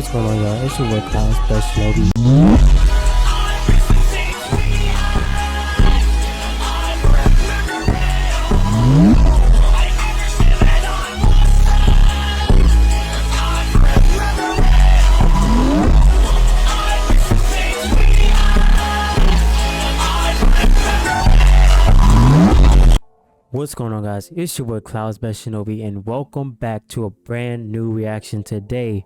What's going on, y'all? It's your boy Clown Special. What's going on, guys? It's your boy Cloud's Best Shinobi, and welcome back to a brand new reaction. Today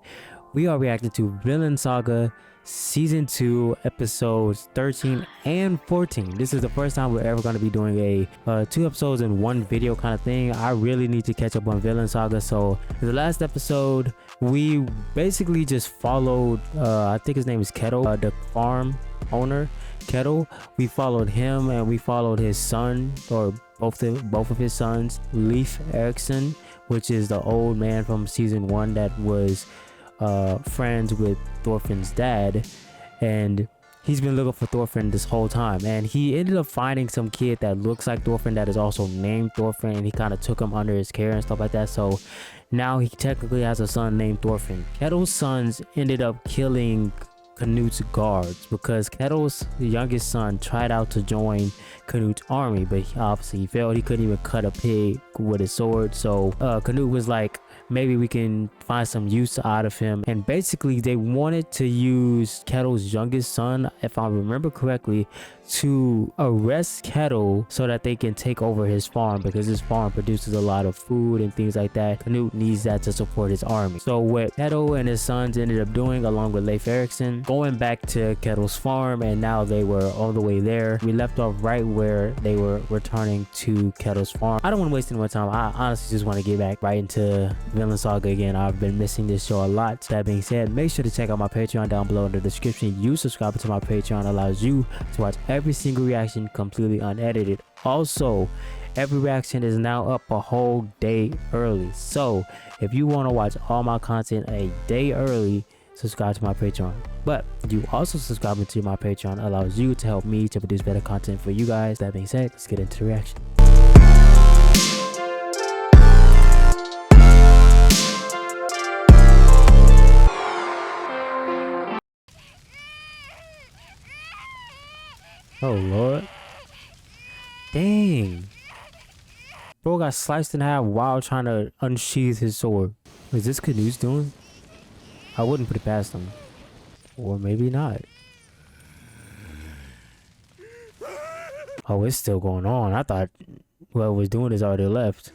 we are reacting to Vinland Saga season 2 episodes 13 and 14. This is the first time we're ever going to be doing a 2 episodes in one video kind of thing. I really need to catch up on Vinland Saga. So in the last episode we basically just followed I think his name is Kettle, the farm owner Kettle. We followed him and we followed his son, or both of his sons, Leif Erikson, which is the old man from season 1 that was friends with Thorfinn's dad, and he's been looking for Thorfinn this whole time, and he ended up finding some kid that looks like Thorfinn that is also named Thorfinn, and he kind of took him under his care and stuff like that. So now he technically has a son named Thorfinn. Kettle's sons ended up killing Canute's guards because Kettle's youngest son tried out to join Canute's army, but he failed. He couldn't even cut a pig with his sword. So Canute was like, maybe we can find some use out of him, and basically they wanted to use Kettle's youngest son, if I remember correctly, to arrest Kettle so that they can take over his farm, because his farm produces a lot of food and things like that. Canute needs that to support his army. So what Kettle and his sons ended up doing, along with Leif Erikson, going back to Kettle's farm, and now they were all the way there. We left off right where they were returning to Kettle's farm. I don't want to waste any more time. I honestly just want to get back right into Vinland Saga again. I've been missing this show a lot. That being said, make sure to check out my Patreon down below in the description. You subscribing to my Patreon allows you to watch every single reaction completely unedited. Also, every reaction is now up a whole day early. So if you want to watch all my content a day early, subscribe to my Patreon. But you also subscribing to my Patreon allows you to help me to produce better content for you guys. That being said, let's get into the reaction. Oh lord. Dang. Bro got sliced in half while trying to unsheath his sword. Is this Canute's doing? I wouldn't put it past him. Or maybe not. Oh, it's still going on. I thought whoever was doing this already left.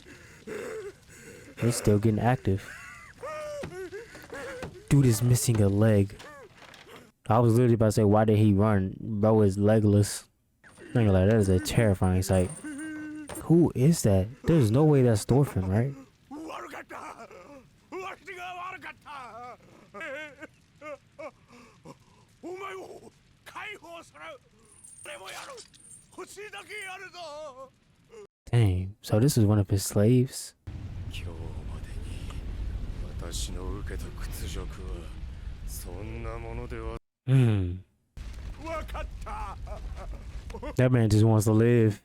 It's still getting active. Dude is missing a leg. I was literally about to say, why did he run? Bro is legless. I'm like, that is a terrifying sight. Who is that? There's no way that's Thorfinn, right? Dang, so this is one of his slaves? That man just wants to live.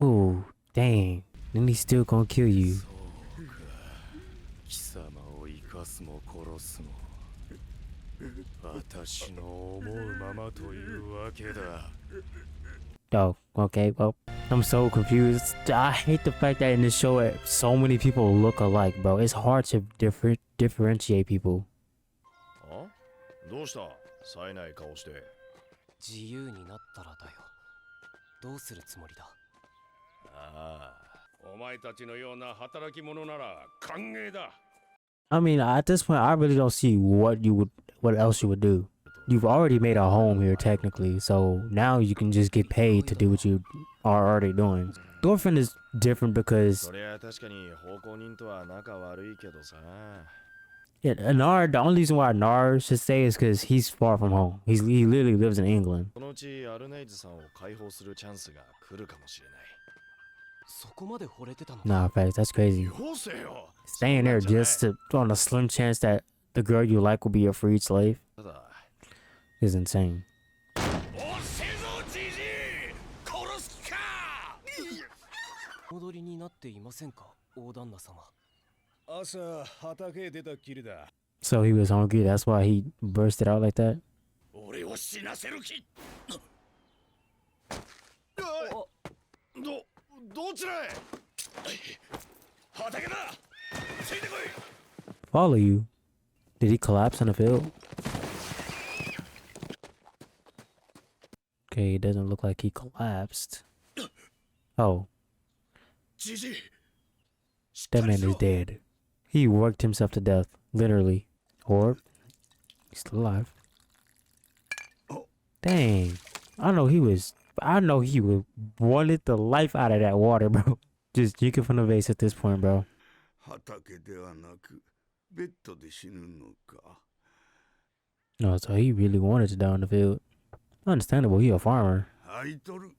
Oh, dang. Then he's still gonna kill you. Oh, okay, well, I'm so confused. I hate the fact that in this show so many people look alike, bro. It's hard to differentiate people. I mean, at this point, I really don't see what else you would do. You've already made a home here technically, so now you can just get paid to do what you are already doing. Thorfinn is different because Anar, the only reason why Anar should stay is because he's far from home. He literally lives in England. Nah, facts, that's crazy. Staying there just on a slim chance that the girl you like will be your freed slave is insane. 戻りになっていませんか、大旦那様。朝畑出たっきりだ。 So he was hungry, that's why he bursted out like that? 俺を死なせる気。どちらへ。畑だ。ついてこい。 Follow you? Did he collapse in the field? Okay, it doesn't look like he collapsed. Oh, じじい。 that man is dead. He worked himself to death, literally. Or he's still alive. Dang. I know he would wanted the life out of that water, bro. Just drinking from the vase at this point, bro. 畑ではなくベッドで死ぬのか。 No, so he really wanted to die in the field. Understandable, he a farmer. 空いとる。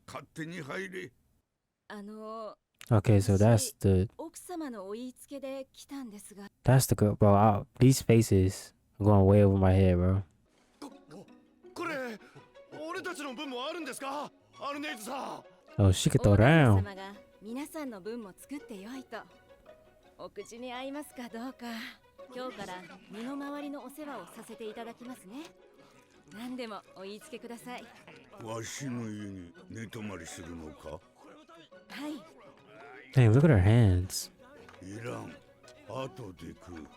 勝手に入れ。 Okay, so that's the 奥様のお言いつけで来たんですが。 girl, bro. These faces are going way over my head, bro. これ俺たちの分もあるんですか、アルネイズさん。 Oh, she could throw down. 様が皆さんの分も作ってよいと。お口に合いますかどうか。今日から身の回りのお世話をさせていただきますね。何でもお言いつけください。わしの家に寝泊まりするのか。はい。 Hey, look at her hands. いらん。後で食う。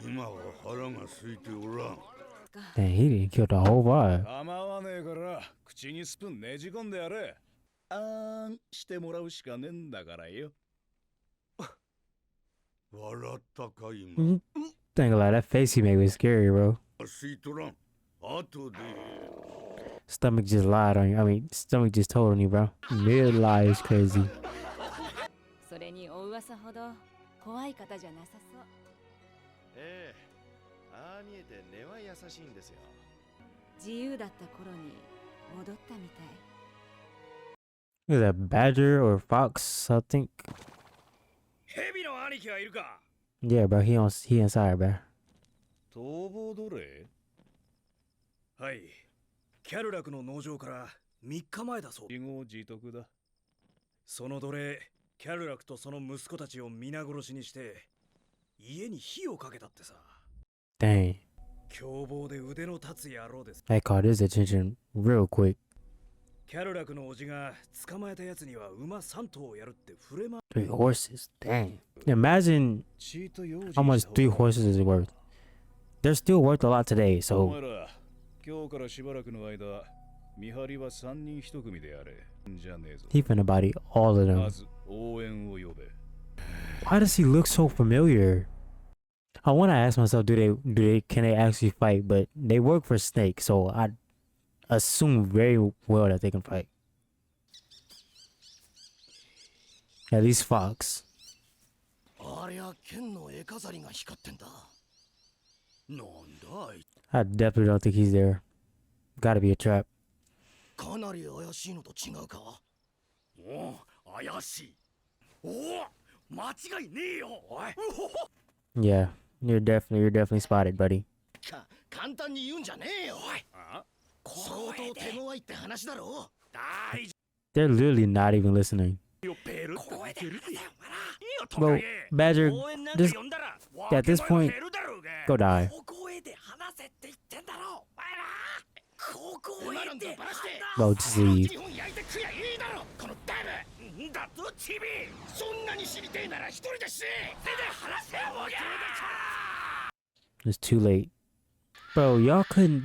今は腹が空いておらん。 Dang, he didn't kill the whole vibe. 構わねえから口にスプーンねじ込んでやれ。あーんしてもらうしかねえんだからよ。笑ったか今。 Dang, like that face he made was scary, bro. 空いとらん。後で。 Stomach just lied on you. I mean, stomach just told on you, bro. Mid lie is crazy. それにお噂ほど怖い方じゃなさそう。ええ、ああ見えて根は優しいんですよ。自由だった頃に戻ったみたい。 Is that badger or fox? I think. 蛇の兄貴はいるか。 Yeah, bro. He inside, bro. 逃亡奴隷。はい。キャルラクの農場から3日前だそう。自業自得だ。その奴隷、キャルラクとその息子たちを皆殺しにして家に火をかけたってさ。 Dang. 凶暴で腕の立つ野郎です。 That caught his attention real quick. キャルラクのおじが捕まえたやつには馬3頭をやるって触れま。 3 horses. Dang. Imagine チート用心 how much 3 horses is worth. They're still worth a lot today, お so 前ら、今日からしばらくの間、見張りは3人1組でやれ。じゃねえぞ。 he finna body all of ま them. ず応援を呼べ。 Why does he look so familiar? I want to ask myself, can they actually fight? But they work for Snake, so I assume very well that they can fight. At least Fox. ありゃ剣の絵飾りが光ってんだ。なんだい。 I definitely don't think he's there. Gotta be a trap. かなり怪しいのと違うか。おお、怪しい。おお、間違いねえよ。おい。 Yeah, you're definitely spotted, buddy. 簡単に言うんじゃねえよ。おい。相当手強いって話だろ。大丈 They're literally not even listening. 夫。ペルッといけるぜ。 Well, Badger, just at this point, go die. 小声で話せって言ってんだろ。お前ら。小声で話して。 Bro, just leave. 日本焼いて食やいいだろ。このデブ。んだとチビ。そんなに知りてえなら一人で死ね。手で話せよボケ。 It's too late. Bro, y'all couldn't...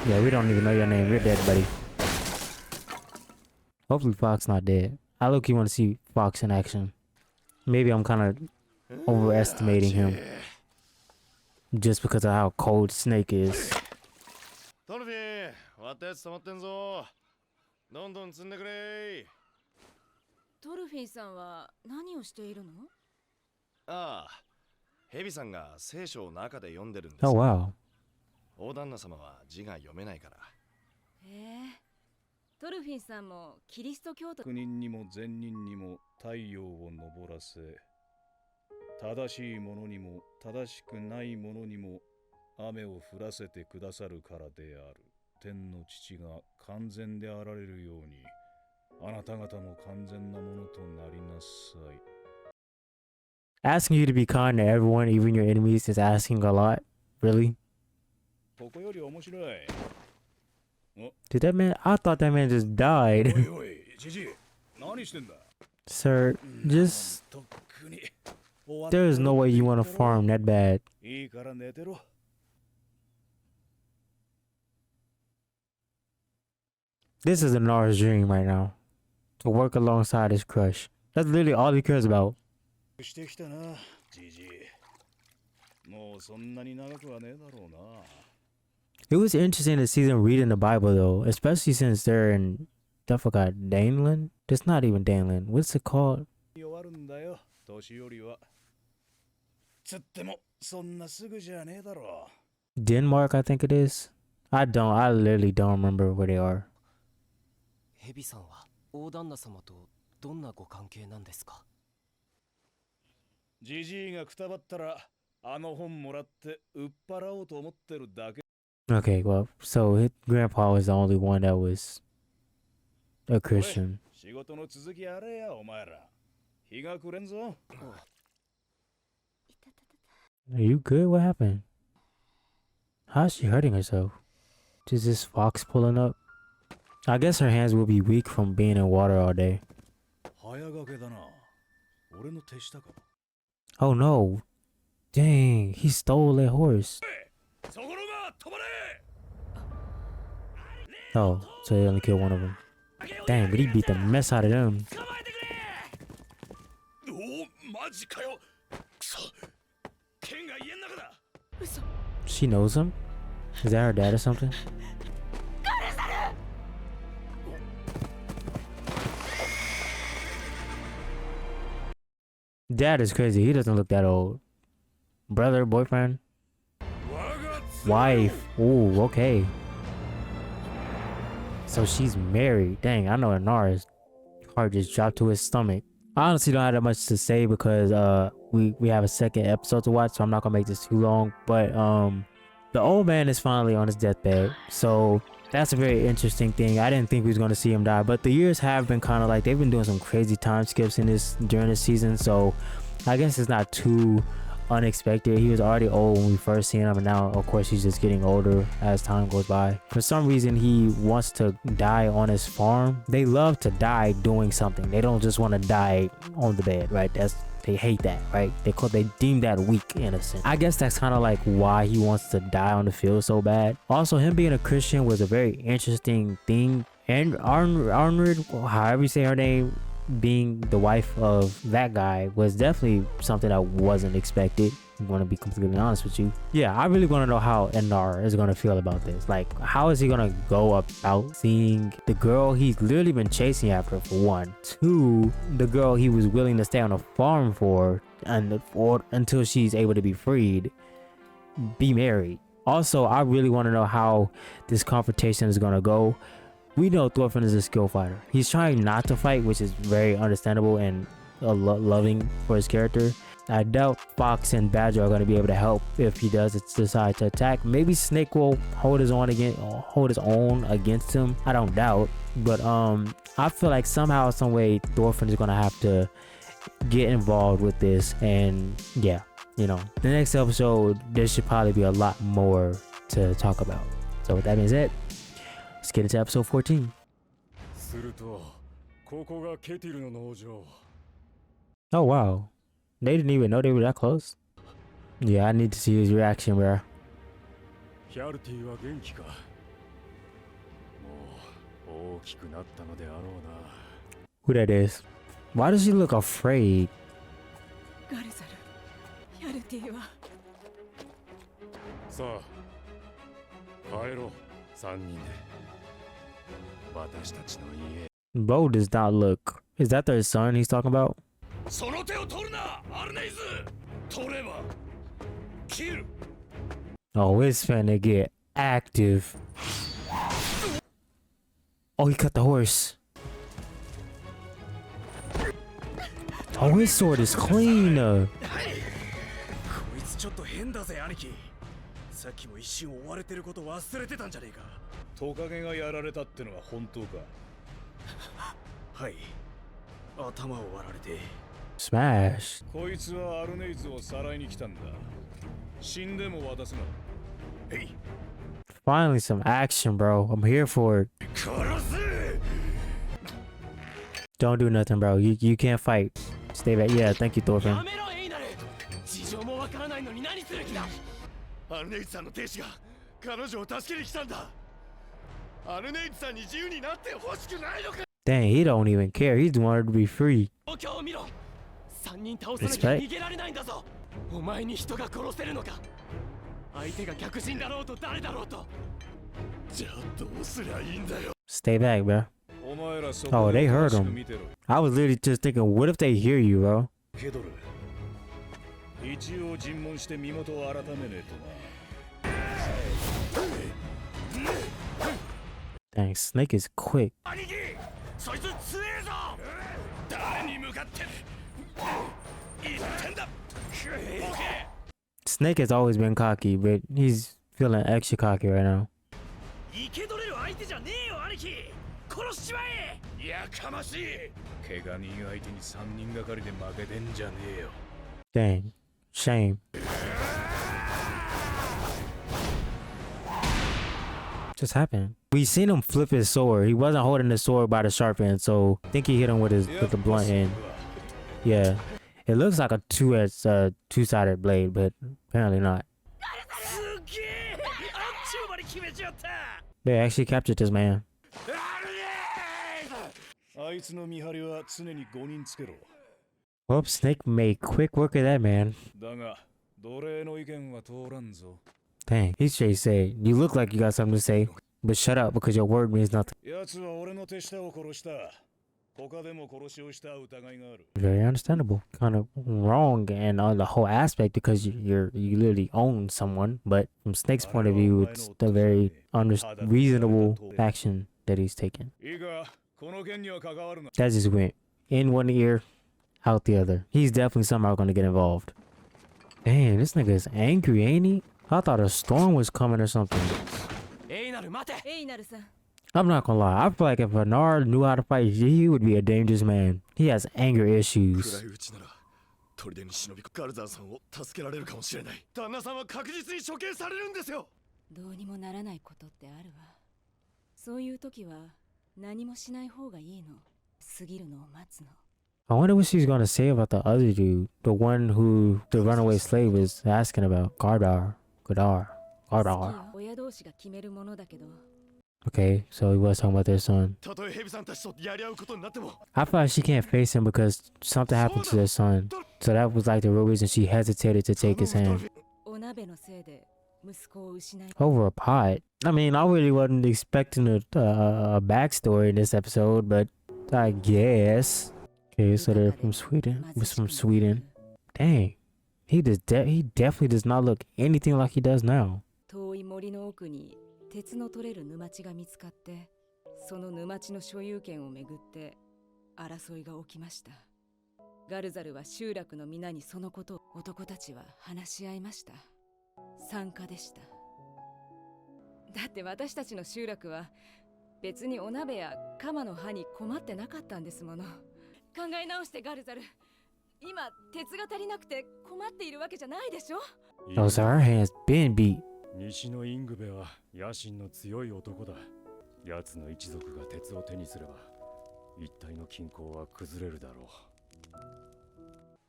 Yeah, we don't even know your name. You're dead, buddy. Hopefully Fox not dead. I look, you want to see Fox in action. Maybe I'm kind of overestimating him. Just because of how cold Snake is. トルフィン、割ったやつ溜まってんぞ。どんどん積んでくれ。トルフィンさんは何をしているの？ああ、ヘビさんが聖書を中で読んでるんです。 Oh, wow. 大旦那様は字が読めないから。へえ。トルフィンさんもキリスト教徒。悪人にも善人にも太陽を昇らせ、正しい者にも正しくない者にも雨を降らせてくださるからである。天の父が完全であられるように、あなた方も完全なものとなりなさい。 Asking you to be kind to everyone, even your enemies, is asking a lot. Really? ここより面白い。 Did that man? I thought that man just died. おいおい、じじい、何してんだ。 Sir, just とっくに終わっ there's no way you want to farm that bad. いいから寝てろ。 This is Anar's dream right now. To work alongside his crush. That's literally all he cares about. してきたな、じじい。もうそんなに長くはねえだろうな。 It was interesting to see them reading the Bible though, especially since they're in, I forgot, Daneland? It's not even Daneland. What's it called? 弱るんだよ、年寄りは。つっても、そんなすぐじゃねえだろう。 Denmark, I think it is. I literally don't remember where they are. ヘビさんは大旦那様とどんなご関係なんですか？じじいがくたばったら、あの本もらって売っ払おうと思ってるだけ。 Okay, well, so his grandpa was the only one that was a Christian. 仕事の続きあれや、お前ら。日が暮れんぞ。 Are you good? What happened? How's she hurting herself? Is this fox pulling up? I guess her hands will be weak from being in water all day. 早がけだな。俺の手下か。 Oh no. Dang, he stole that horse. そこのが止まれ。 Oh, so he only killed one of them. Dang, but he beat the mess out of them. 捕まえてくれ。おお、マジかよ。くそ。剣が家の中だ。 She knows him? Is that her dad or something? Dad is crazy. He doesn't look that old. Brother, boyfriend, wife. Ooh, okay. So she's married. Dang, I know Anara's heart just dropped to his stomach. I honestly don't have that much to say because we have a second episode to watch, so I'm not gonna make this too long. But the old man is finally on his deathbed, so that's a very interesting thing. I didn't think we was gonna see him die, but the years have been kind of like they've been doing some crazy time skips in this during this season, so I guess it's not too unexpected. He was already old when we first seen him, and now of course he's just getting older as time goes by. For some reason he wants to die on his farm. They love to die doing something. They don't just want to die on the bed, right? They hate that, right? They deem that weak, innocent. I guess that's kind of like why he wants to die on the field so bad. Also, him being a Christian was a very interesting thing. And Arnrid, however you say her name, being the wife of that guy was definitely something that wasn't expected. I'm going to be completely honest with you. Yeah, I really want to know how Enar is going to feel about this. Like, how is he going to go about seeing the girl he's literally been chasing after, for one? Two, the girl he was willing to stay on a farm for until she's able to be freed, be married. Also, I really want to know how this confrontation is going to go. We know Thorfinn is a skill fighter. He's trying not to fight, which is very understandable and loving for his character. I doubt Fox and Badger are going to be able to help if he does decide to attack. Maybe Snake will hold his own against him. I don't doubt, but I feel like somehow, some way, Thorfinn is going to have to get involved with this. And yeah, you know, the next episode there should probably be a lot more to talk about. So with that being said, let's get into episode 14. すると、ここがケティルの農場。 Oh wow, they didn't even know they were that close. Yeah, I need to see his reaction, bro. キャルティは元気か。もう大きくなったのであろうな。 Who that is? Why does she look afraid? ガルザル、キャルティは。さあ、帰ろう、三人で。私たちの家。 Bo does not look. Is that their son he's talking about? その手を取るな、アルネイズ。取れば切る。 Oh, it's finna get active. Oh, he cut the horse. Oh, his sword is clean. こいつちょっと変だぜ、兄貴。さっきも一瞬追われてること忘れてたんじゃねえか。トカゲがやられたってのは本当か？はい。頭を割られて。Smash. こいつはアルネイズをさらいに来たんだ。死んでも渡すな。へい。Finally some action, bro. I'm here for it. 殺せ！ Don't do nothing, bro. You can't fight. Stay back. Yeah, thank you, や Thorfinn. めろエイナル。事情もわからないのに何する気だ。アルネイツさんの亭主が彼女を助けに来たんだ。アルネイツさんに自由になってほしくないのか。 Dang, he don't even care. He's wanted to be free. 状況を見ろ。3人倒さなきゃ逃げられないんだぞ。お前に人が殺せるのか。相手が逆人だろうと誰だろうと。じゃあどうすりゃいいんだよ。 Stay back, bro. お前らそ Oh, こ they で heard 正しく him. 見てろ。 I was literally just thinking, what if they hear you, bro? ケドル。一応尋問して身元を改めねえとな。Dang, Snake is quick. 兄貴、そいつ強えぞ。誰に向かって言ってんだ。 Snake has always been cocky, but he's feeling extra cocky right now. 生け捕れる相手じゃねえよ兄貴。殺しちまえ。やかましい。怪我人相手に3人がかりで負けてんじゃねえよ。 Dang, shame. Just happened. We seen him flip his sword. He wasn't holding the sword by the sharp end, so I think he hit him with the blunt end. Yeah, it looks like a two-sided blade, but apparently not. すげえ。あっちゅう間に決めちゃった。 They actually captured this man. あいつの見張りは常に5人つけろ。 Well, Snake made quick work of that man. だが、奴隷の意見は通らんぞ。 Dang, he straight said, "You look like you got something to say, but shut up because your word means nothing." 奴は俺の手下を殺した。他でも殺しをした疑いがある。 Very understandable. Kind of wrong and on the whole aspect because you literally own someone. But from Snake's point of view, it's a very reasonable action that he's taken. いいか、この件には関わるな。 That just went in one ear, out the other. He's definitely somehow going to get involved. Damn, this nigga is angry, ain't he? I thought a storm was coming or something. エイナル待て。エイナルさん、 I'm not gonna lie. I feel like if Bernard knew how to fight, he would be a dangerous man. He has anger 暗 issues. いうちなら砦に忍びガルザンさんを助けられるかもしれない。旦那さんは確実に処刑されるんですよ。どうにもならないことってあるわ。そういう時は何もしない方がいいの。過ぎるのを待つの。 I wonder what she's gonna say about the other dude, the one who the runaway slave was asking about. Gardar. 好きよ Gardar. 親同士が決めるものだけど、 Okay, so he was talking about their son. たとえヘビさんたちとやり合うことになっても。 I feel like she can't face him because something happened to their son. So that was like the real reason she hesitated to take his hand. お鍋のせいで息子を失い、 Over a pot. I mean, I really wasn't expecting a backstory in this episode, but I guess. Okay, so they're from Sweden. Was from Sweden. Dang, he definitely does not look anything like he does now. 遠い森の奥に鉄の取れる沼地が見つかって、その沼地の所有権をめぐって争いが起きました。ガルザルは集落の皆にそのことを男たちは話し合いました。参加でした。だって私たちの集落は別にお鍋や鎌の刃に困ってなかったんですもの。考え直してガルザル、今鉄が足りなくて困っているわけじゃないでしょ。 Oh, so her hand's been beat. 西のイングベは野心の強い男だ。奴の一族が鉄を手にすれば一帯の均衡は崩れるだろう。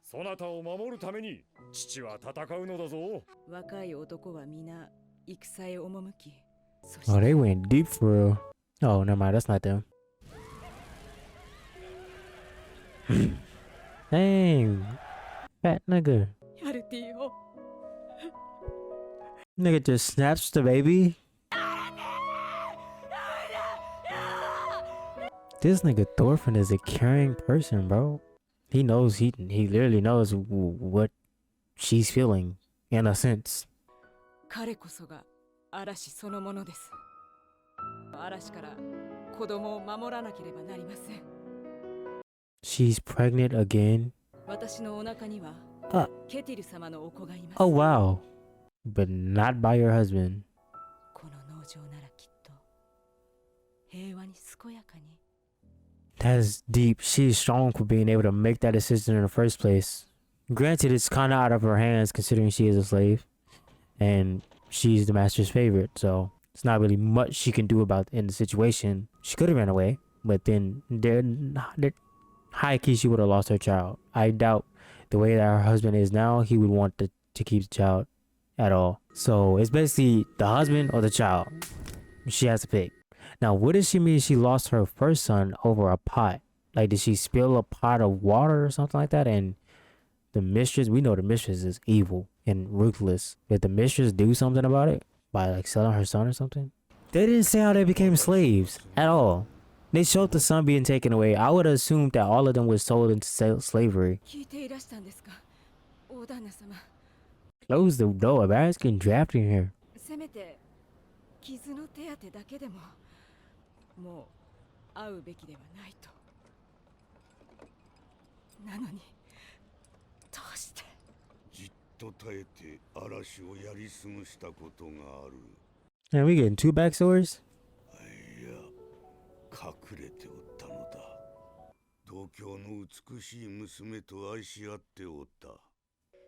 そなたを守るために父は戦うのだぞ。若い男は皆戦へ赴き、そ Oh, して they went deep for real. Oh, never mind. That's not them. Dang, fat nigga. ヤルティを Nigga just snatched the baby. This nigga Thorfinn is a caring person, bro. He knows he literally knows what she's feeling in a sense. 彼こそが嵐そのものです。嵐から子供を守らなければなりません。 She's pregnant again. 私のお腹にはあケティル様のお子がいます。 Oh wow. But not by your husband. この農場ならきっと That's deep. She's strong for being able to make that decision in the first place. Granted, it's kind of out of her hands considering she is a slave and she's the master's favorite, so it's not really much she can do about in the situation. She could have ran away, but then high key she would have lost her child. I doubt the way that her husband is now, he would want to keep the child at all. So it's basically the husband or the child. She has to pick. Now, what does she mean she lost her first son over a pot? Like, did she spill a pot of water or something like that? And the mistress, we know the mistress is evil and ruthless. Did the mistress do something about it by like selling her son or something? They didn't say how they became slaves at all. They showed the son being taken away. I would have assumed that all of them was sold into slavery. Close the door. Barrett's getting drafted in here. 傷の手当てだけでももう会うべきではないと。なのにどうしてじっと耐えて嵐をやり過ごしたことがある。 And we getting two backstories? いや、隠れておったのだ。同郷の美しい娘と愛し合っておった。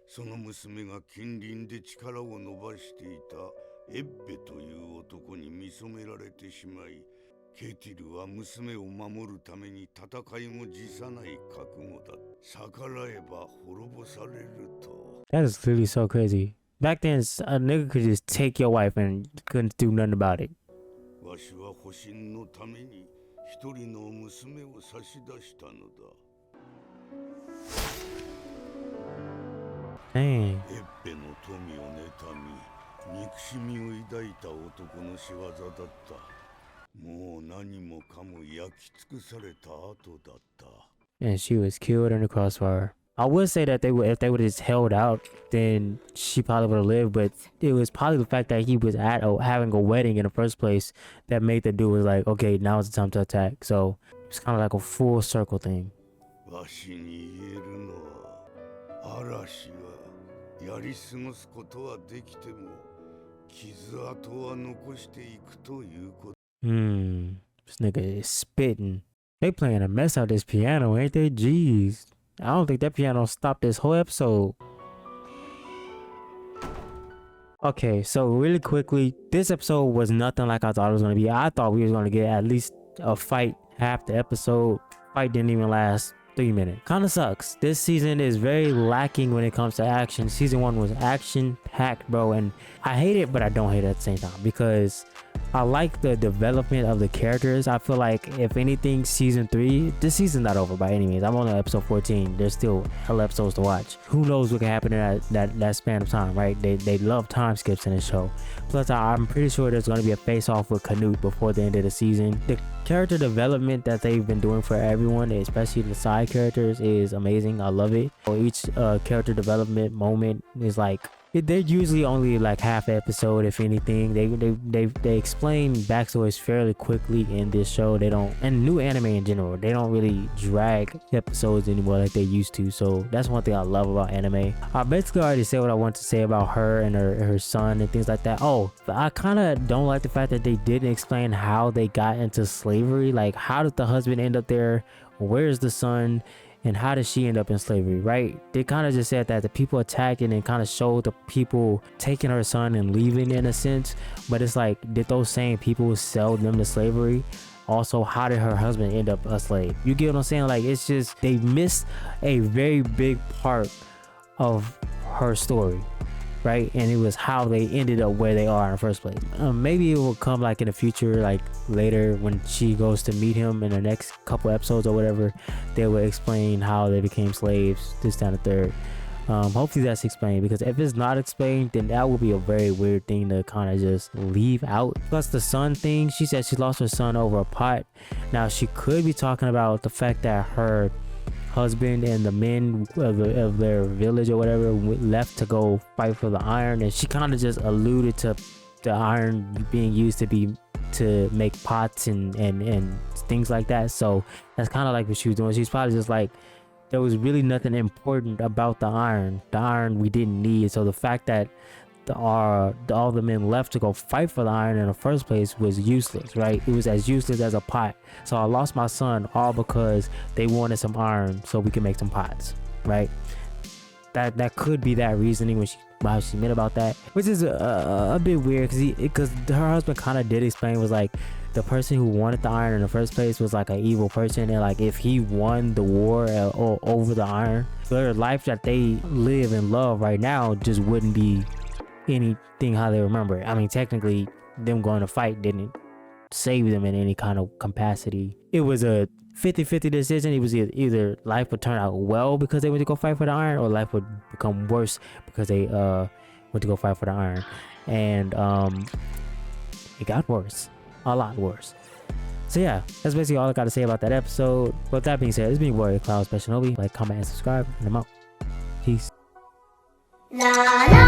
その娘が近隣で力を伸ばしていたエッベという男に見初められてしまい、ケティルは娘を守るために戦いも辞さない覚悟だ。逆らえば滅ぼされると。 That is clearly so crazy. Back then, a nigga could just take your wife and couldn't do nothing about it. わしは保身のために一人の娘を差し出したのだ。 Dang. エッベの富を妬み、憎しみを抱いた男の仕業だった。もう何もかも焼き尽くされた後だった。 And she was killed in the crossfire. I would say that if they would have just held out, then she probably would have lived. But it was probably the fact that he was at having a wedding in the first place that made the dude was like, okay, now is the time to attack. So it's kind of like a full circle thing. わしに言えるのは、嵐はやり過ごすことはできても、傷跡は残していくということ。 This nigga is spitting. They playing a mess out this piano, ain't they? Jeez. I don't think that piano stopped this whole episode. Okay, so really quickly, this episode was nothing like I thought it was going to be. I thought we was going to get at least a fight half the episode. Fight didn't even last 3 minutes. Kind of sucks. This season is very lacking when it comes to action. Season 1 was action packed, bro, and I hate it, but I don't hate it at the same time because I like the development of the characters. I feel like if anything, season 3, this season's not over by any means. I'm on episode 14. There's still hell episodes to watch. Who knows what can happen in that span of time, right? They love time skips in this show. Plus, I'm pretty sure there's going to be a face-off with Canute before the end of the season. The character development that they've been doing for everyone, especially the side characters, is amazing. I love it. So each character development moment is like, they're usually only like half episode, if anything. They explain backstories fairly quickly in this show. They don't, and new anime in general, they don't really drag episodes anymore like they used to. So that's one thing I love about anime. I basically already said what I want to say about her and her son and things like that. Oh, I kind of don't like the fact that they didn't explain how they got into slavery. Like, how did the husband end up there? Where's the son? And how did she end up in slavery, right? They kind of just said that the people attacking and kind of showed the people taking her son and leaving in a sense. But it's like, did those same people sell them to slavery? Also, how did her husband end up a slave? You get what I'm saying? Like, it's just, they missed a very big part of her story, right? And it was how they ended up where they are in the first place. Maybe it will come like in the future, like later when she goes to meet him in the next couple episodes or whatever, they will explain how they became slaves, this, that, and the third. Hopefully that's explained, because if it's not explained, then that would be a very weird thing to kind of just leave out. Plus the son thing, she said she lost her son over a pot. Now she could be talking about the fact that her husband and the men of their village or whatever left to go fight for the iron, and she kind of just alluded to the iron being used to make pots and things like that. So that's kind of like what she was doing. She's probably just like, there was really nothing important about the iron we didn't need. So the fact that all the men left to go fight for the iron in the first place was useless, right? It was as useless as a pot. So I lost my son all because they wanted some iron so we could make some pots, right? That could be that reasoning when how she meant about that, which is a bit weird because her husband kind of did explain, was like, the person who wanted the iron in the first place was like an evil person, and like if he won the war over the iron, their life that they live and love right now just wouldn't be anything how they remember it. I mean, technically them going to fight didn't save them in any kind of capacity. It was a 50-50 decision. It was either life would turn out well because they went to go fight for the iron, or life would become worse because they went to go fight for the iron. And it got worse, a lot worse. So yeah, that's basically all I got to say about that episode. With that being said, it's been Warrior Cloud Special Nobi. Like, comment, and subscribe, and I'm out. Peace. La la